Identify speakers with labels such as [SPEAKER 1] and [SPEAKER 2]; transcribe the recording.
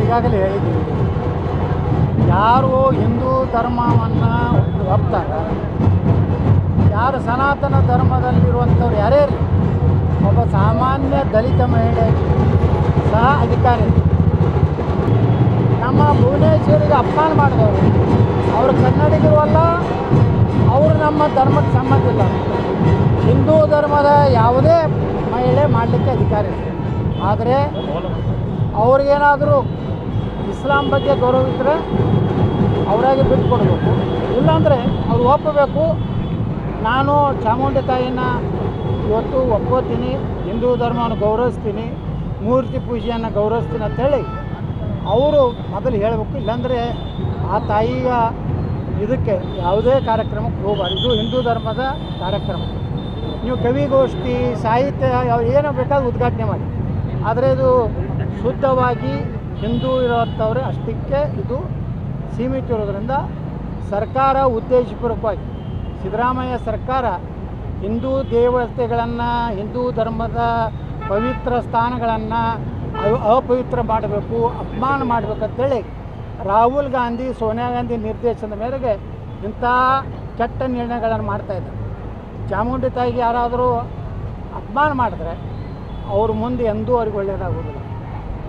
[SPEAKER 1] ಈಗಾಗಲೇ ಹೇಳಿದ್ದೀವಿ, ಯಾರು ಹಿಂದೂ ಧರ್ಮವನ್ನು ಒಪ್ತಾರೆ, ಯಾರು ಸನಾತನ ಧರ್ಮದಲ್ಲಿರುವಂಥವ್ರು ಯಾರೇ ಇರಲಿ, ಒಬ್ಬ ಸಾಮಾನ್ಯ ದಲಿತ ಮಹಿಳೆ ಸಹ ಅಧಿಕಾರಿ. ನಮ್ಮ ಭುವನೇಶ್ವರಿಗೆ ಅಪಮಾನ ಮಾಡಿದವರು ಅವರು ಕನ್ನಡಿಗರು ಅಲ್ಲ, ಅವರು ನಮ್ಮ ಧರ್ಮಕ್ಕೆ ಸಂಬಂಧ ಇಲ್ಲ. ಹಿಂದೂ ಧರ್ಮದ ಯಾವುದೇ ಮಹಿಳೆ ಮಾಡಲಿಕ್ಕೆ ಅಧಿಕಾರಿ ಇದೆ. ಆದರೆ ಅವ್ರಿಗೇನಾದರೂ ಇಸ್ಲಾಂ ಬಗ್ಗೆ ಗೌರವ ಇದ್ದರೆ ಅವರಾಗೆ ಬಿಟ್ಟು ಕೊಡಬೇಕು, ಇಲ್ಲಾಂದರೆ ಅವ್ರು ಒಪ್ಪಬೇಕು. ನಾನು ಚಾಮುಂಡಿ ತಾಯಿನ ಇವತ್ತು ಒಪ್ಕೋತೀನಿ, ಹಿಂದೂ ಧರ್ಮವನ್ನು ಗೌರವಿಸ್ತೀನಿ, ಮೂರ್ತಿ ಪೂಜೆಯನ್ನು ಗೌರವಿಸ್ತೀನಿ ಅಂತೇಳಿ ಅವರು ಮೊದಲು ಹೇಳಬೇಕು. ಇಲ್ಲಾಂದರೆ ಆ ತಾಯಿಯ ಇದಕ್ಕೆ ಯಾವುದೇ ಕಾರ್ಯಕ್ರಮಕ್ಕೆ ಹೋಗಬಾರ್ದು. ಇದು ಹಿಂದೂ ಧರ್ಮದ ಕಾರ್ಯಕ್ರಮ. ನೀವು ಕವಿಗೋಷ್ಠಿ, ಸಾಹಿತ್ಯ ಏನೋ ಬೇಕಾದ್ರೂ ಉದ್ಘಾಟನೆ ಮಾಡಿ, ಆದರೆ ಇದು ಶುದ್ಧವಾಗಿ ಹಿಂದೂ ಇರೋಂಥವ್ರೆ ಅಷ್ಟಕ್ಕೆ ಇದು ಸೀಮಿತ ಇರೋದರಿಂದ ಸರ್ಕಾರ ಉದ್ದೇಶಪೂರ್ವಕವಾಗಿ ಸಿದ್ದರಾಮಯ್ಯ ಸರ್ಕಾರ ಹಿಂದೂ ದೇವತೆಗಳನ್ನು, ಹಿಂದೂ ಧರ್ಮದ ಪವಿತ್ರ ಸ್ಥಾನಗಳನ್ನು ಅಪವಿತ್ರ ಮಾಡಬೇಕು, ಅಪಮಾನ ಮಾಡಬೇಕಂತೇಳಿ ರಾಹುಲ್ ಗಾಂಧಿ, ಸೋನಿಯಾ ಗಾಂಧಿ ನಿರ್ದೇಶನದ ಮೇರೆಗೆ ಇಂಥ ಕೆಟ್ಟ ನಿರ್ಣಯಗಳನ್ನು ಮಾಡ್ತಾಯಿದ್ದಾರೆ. ಚಾಮುಂಡಿ ತಾಯಿಗೆ ಯಾರಾದರೂ ಅಪಮಾನ ಮಾಡಿದ್ರೆ ಅವ್ರ ಮುಂದೆ ಎಂದೂ ಅವ್ರಿಗೆ ಒಳ್ಳೆಯದಾಗೋದಿಲ್ಲ.